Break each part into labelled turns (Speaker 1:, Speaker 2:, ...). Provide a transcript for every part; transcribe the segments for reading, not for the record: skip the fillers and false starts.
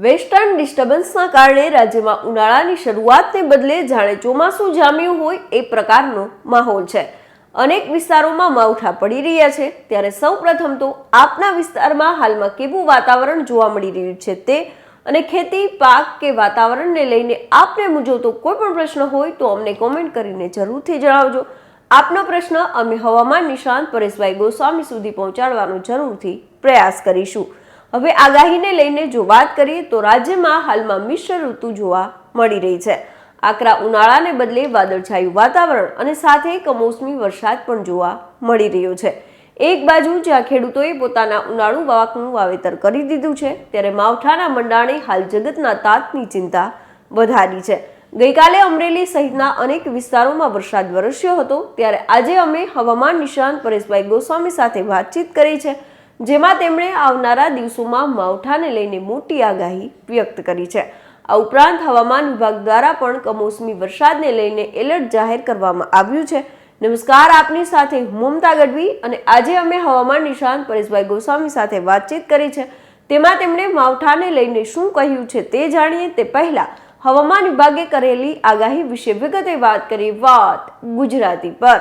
Speaker 1: Western ડિસ્ટર્બન્સના કારણે રાજ્યમાં ઉનાળાની શરૂઆતને બદલે જાણે ચોમાસું જામ્યું હોય એ પ્રકારનો માહોલ છે। અનેક વિસ્તારોમાં માવઠા પડી રહ્યા છે। ત્યારે સૌપ્રથમ તો આપના વિસ્તારમાં હાલમાં કેવું વાતાવરણ જોવા મળી રહ્યું છે તે અને ખેતી પાક કે વાતાવરણને લઈને આપને મૂંઝવતો કોઈ પણ પ્રશ્ન હોય તો અમને કોમેન્ટ કરીને જરૂરથી જણાવજો। આપનો પ્રશ્ન અમે હવામાન નિષ્ણાંત પરેશભાઈ ગોસ્વામી સુધી પહોંચાડવાનો જરૂરથી પ્રયાસ કરીશું। હવે આગાહીને લઈને જો વાત કરીએ તો રાજ્યમાં હાલમાં મિશ્ર ઋતુ જોવા મળી રહી છે। આકરા ઉનાળાને બદલે વાદળછાયું વાતાવરણ અને સાથે કમોસમી વરસાદ પણ જોવા મળી રહ્યો છે। એક બાજુ જ્યાં ખેડૂતોએ પોતાના ઉનાળુ પાકનું વાવેતર કરી દીધું છે, ત્યારે માવઠાના મંડાણે હાલ જગતના તાતની ચિંતા વધારી છે। ગઈકાલે અમરેલી સહિતના અનેક વિસ્તારોમાં વરસાદ વરસ્યો હતો, ત્યારે આજે અમે હવામાન નિષ્ણાંત પરેશભાઈ ગોસ્વામી સાથે વાતચીત કરી છે, જેમાં તેમણે આવનારા દિવસોમાં માવઠાને લઈને મોટી આગાહી વ્યક્ત કરી છે। આ ઉપરાંત હવામાન વિભાગ દ્વારા પણ કમોસમી વરસાદને લઈને એલર્ટ જાહેર કરવામાં આવ્યું છે। નમસ્કાર, આપની સાથે હું મમતા ગઢવી અને આજે અમે હવામાન નિષ્ણાંત પરેશભાઈ ગોસ્વામી સાથે વાતચીત કરી છે, તેમાં તેમણે માવઠાને લઈને શું કહ્યું છે તે જાણીએ તે પહેલા હવામાન વિભાગે કરેલી આગાહી વિશે વિગતે વાત કરી। વાત ગુજરાતી પર।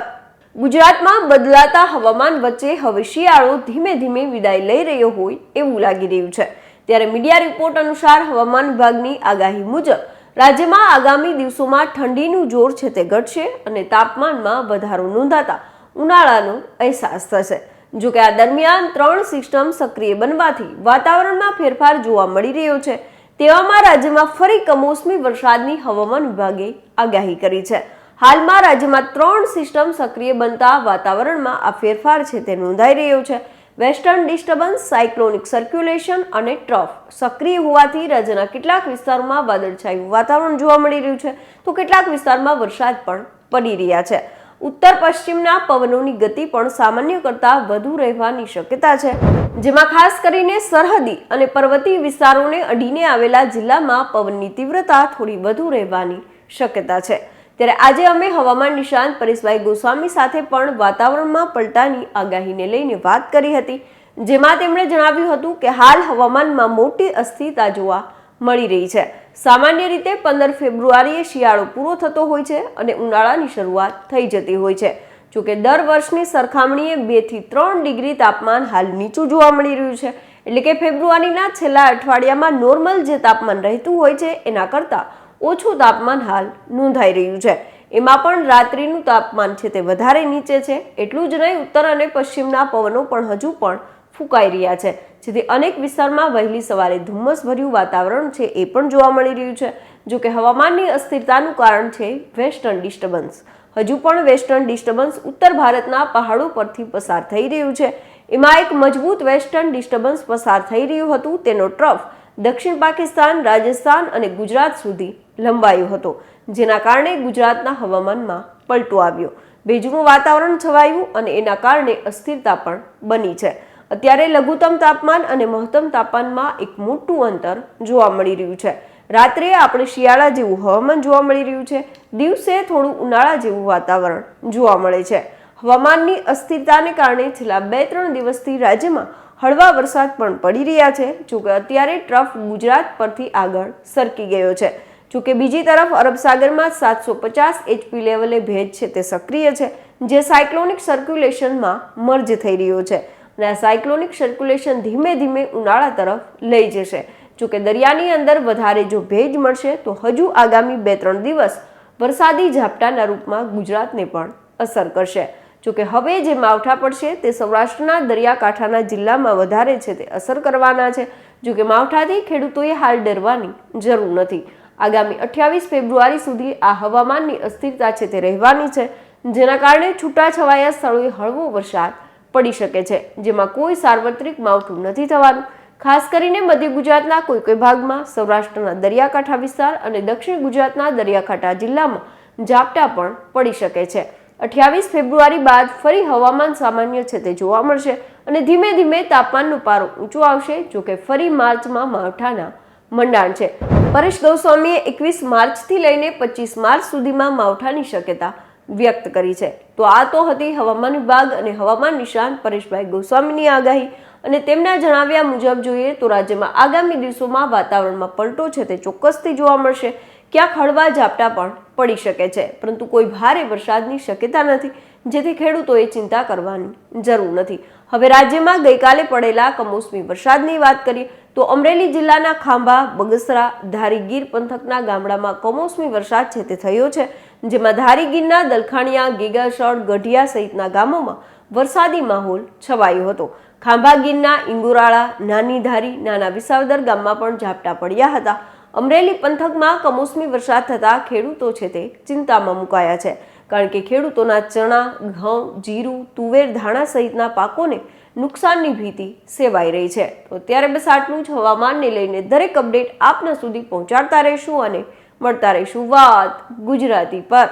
Speaker 1: ગુજરાતમાં બદલાતા હવામાન વચ્ચે હવે શિયાળો ધીમે ધીમે વિદાય લઈ રહ્યો હોય એવું લાગી રહ્યું છે। ત્યારે મીડિયા રિપોર્ટ અનુસાર હવામાન વિભાગની આગાહી મુજબ રાજ્યમાં આગામી દિવસોમાં ઠંડીનું જોર છે તે ઘટશે અને તાપમાનમાં વધારો નોંધાતા ઉનાળાનો અહેસાસ થશે। જો કે આ દરમિયાન 3 સિસ્ટમ સક્રિય બનવાથી વાતાવરણમાં ફેરફાર જોવા મળી રહ્યો છે। તેવામાં રાજ્યમાં ફરી કમોસમી વરસાદની હવામાન વિભાગે આગાહી કરી છે। હાલમાં રાજ્યમાં 3 સિસ્ટમ સક્રિય બનતા વાતાવરણમાં આ ફેરફાર છે તે નોંધાઈ રહ્યો છે। વેસ્ટર્ન ડિસ્ટર્બન્સ, સાયક્લોનિક સર્ક્યુલેશન અને ટ્રફ સક્રિય હોવાથી રાજ્યના કેટલાક વિસ્તારોમાં વાદળછાયું વાતાવરણ જોવા મળી રહ્યું છે, તો કેટલાક વિસ્તારમાં વરસાદ પણ પડી રહ્યા છે। ઉત્તર પશ્ચિમના પવનોની ગતિ પણ સામાન્ય કરતાં વધુ રહેવાની શક્યતા છે, જેમાં ખાસ કરીને સરહદી અને પર્વતીય વિસ્તારોને અડીને આવેલા જિલ્લામાં પવનની તીવ્રતા થોડી વધુ રહેવાની શક્યતા છે। ત્યારે આજે અમે હવામાન નિષ્ણાંત પરેશભાઈ ગોસ્વામી સાથે પણ વાતાવરણમાં પલટાની આગાહીને લઈને વાત કરી હતી, જેમાં તેમણે જણાવ્યું હતું કે હાલ હવામાનમાં મોટી અસ્થિરતા જોવા મળી રહી છે। સામાન્ય રીતે 15 ફેબ્રુઆરીએ શિયાળો પૂરો થતો હોય છે અને ઉનાળાની શરૂઆત થઈ જતી હોય છે। જોકે દર વર્ષની સરખામણીએ 2 થી 3 ડિગ્રી તાપમાન હાલ નીચું જોવા મળી રહ્યું છે, એટલે કે ફેબ્રુઆરીના છેલ્લા અઠવાડિયામાં નોર્મલ જે તાપમાન રહેતું હોય છે એના કરતાં ઓછું તાપમાન હાલ નોંધાઈ રહ્યું છે। એમાં પણ રાત્રિનું તાપમાન છે તે વધારે નીચે છે। એટલું જ નહીં, ઉત્તર અને પશ્ચિમના પવનો પણ હજુ પણ ફૂંકાઈ રહ્યા છે, જેથી અનેક વિસ્તારમાં વહેલી સવારે ધુમ્મસભર્યું વાતાવરણ છે એ પણ જોવા મળી રહ્યું છે। જો કે હવામાનની અસ્થિરતાનું કારણ છે વેસ્ટર્ન ડિસ્ટર્બન્સ। હજુ પણ વેસ્ટર્ન ડિસ્ટર્બન્સ ઉત્તર ભારતના પહાડો પરથી પસાર થઈ રહ્યું છે। એમાં એક મજબૂત વેસ્ટર્ન ડિસ્ટર્બન્સ પસાર થઈ રહ્યું હતું, તેનો ટ્રફ દક્ષિણ પાકિસ્તાન, રાજસ્થાન અને ગુજરાત સુધી લંબાયો હતો, જેના કારણે ગુજરાતના હવામાનમાં પલટો આવ્યો। ભેજનું વાતાવરણ છવાયું અને એના કારણે અસ્થિરતા પણ બની છે। અત્યારે લઘુત્તમ તાપમાન અને મહત્તમ તાપમાનમાં એક મોટું અંતર જોવા મળી રહ્યું છે। રાત્રે આપણે શિયાળા જેવું હવામાન જોવા મળી રહ્યું છે, દિવસે થોડું ઉનાળા જેવું વાતાવરણ જોવા મળે છે। હવામાનની અસ્થિરતાને કારણે છેલ્લા 2-3 દિવસથી રાજ્યમાં હળવા વરસાદ પણ પડી રહ્યા છે। જોકે અત્યારે ટ્રફ ગુજરાત પરથી આગળ સરકી ગયો છે। જોકે બીજી તરફ અરબ સાગરમાં 750 HP લેવલે ભેજ છે તે સક્રિય છે, જે સાયક્લોનિક સર્ક્યુલેશનમાં મર્જ થઈ રહ્યો છે અને આ સાયક્લોનિક સર્ક્યુલેશન ધીમે ધીમે ઉનાળા તરફ લઈ જશે। જોકે દરિયાની અંદર વધારે જો ભેજ મળશે તો હજુ આગામી 2-3 દિવસ વરસાદી ઝાપટાના રૂપમાં ગુજરાતને પણ અસર કરશે। જોકે હવે જે માવઠા પડશે તે સૌરાષ્ટ્રના દરિયાકાંઠાના જિલ્લામાં વધારે છે તે અસર કરવાના છે। જોકે માવઠાથી ખેડૂતોએ હાલ ડરવાની જરૂર નથી। આગામી 28 ફેબ્રુઆરી સુધી આ હવામાનની અસ્થિરતા છે તે રહેવાની છે, જેના કારણે છૂટાછવાયા સ્થળોએ હળવો વરસાદ પડી શકે છે, જેમાં કોઈ સાર્વત્રિક માવઠું નથી થવાનું। ખાસ કરીને મધ્ય ગુજરાતના કોઈ ભાગમાં, સૌરાષ્ટ્રના દરિયાકાંઠા વિસ્તાર અને દક્ષિણ ગુજરાતના દરિયાકાંઠા જિલ્લામાં ઝાપટા પણ પડી શકે છે। 28 ફેબ્રુઆરી બાદ ફરી હવામાન સામાન્ય છે તે જોવા મળશે અને ધીમે ધીમે તાપમાનનો પારો ઊંચો આવશે। જોકે ફરી માર્ચમાં માવઠાના મંડાણ છે। પરેશ ગોસ્વામીએ 21 માર્ચથી લઈને 25 માર્ચ સુધીમાં માવઠાની શક્યતા વ્યક્ત કરી છે। તો આ તો હતી હવામાન વિભાગ અને હવામાન નિષ્ણાંત પરેશભાઈ ગોસ્વામીની આગાહી। અને તેમના જણાવ્યા મુજબ જોઈએ તો રાજ્યમાં આગામી દિવસોમાં વાતાવરણમાં પલટો છે તે ચોક્કસથી જોવા મળશે. ક્યાંક હળવા ઝાપટા પણ પડી શકે છે, પરંતુ કોઈ ભારે વરસાદની શક્યતા નથી, જેથી ખેડૂતોએ ચિંતા કરવાની જરૂર નથી. હવે રાજ્યમાં ગઈકાલે પડેલા કમોસમી વરસાદની વાત કરીએ તો અમરેલી જિલ્લાના ખાંભા, બગસરા, ધારી ગીર પંથકના ગામડામાં કમોસમી વરસાદ છે તે થયો છે, જેમાં ધારી ગીરના દલખાણિયા, ગીગાસણ, ગઢિયા સહિતના ગામોમાં વરસાદી માહોલ છવાયો હતો. ખાંભા ગીરના ઇંગુરાળા, નાની ધારી, નાના વિસાવદર ગામમાં પણ ઝાપટા પડ્યા હતા. અમરેલી પંથકમાં કમોસમી વરસાદ થતાં ખેડૂતો છે તે ચિંતામાં મુકાયા છે, કારણ કે ખેડૂતોના ચણા, ઘઉં, જીરું, તુવેર, ધાણા સહિતના પાકોને નુકસાનની ભીતિ સેવાઈ રહી છે. તો અત્યારે બસ આટલું જ. હવામાનને લઈને દરેક અપડેટ આપના સુધી પહોંચાડતા રહીશું અને મળતા રહીશું વાત ગુજરાતી પર.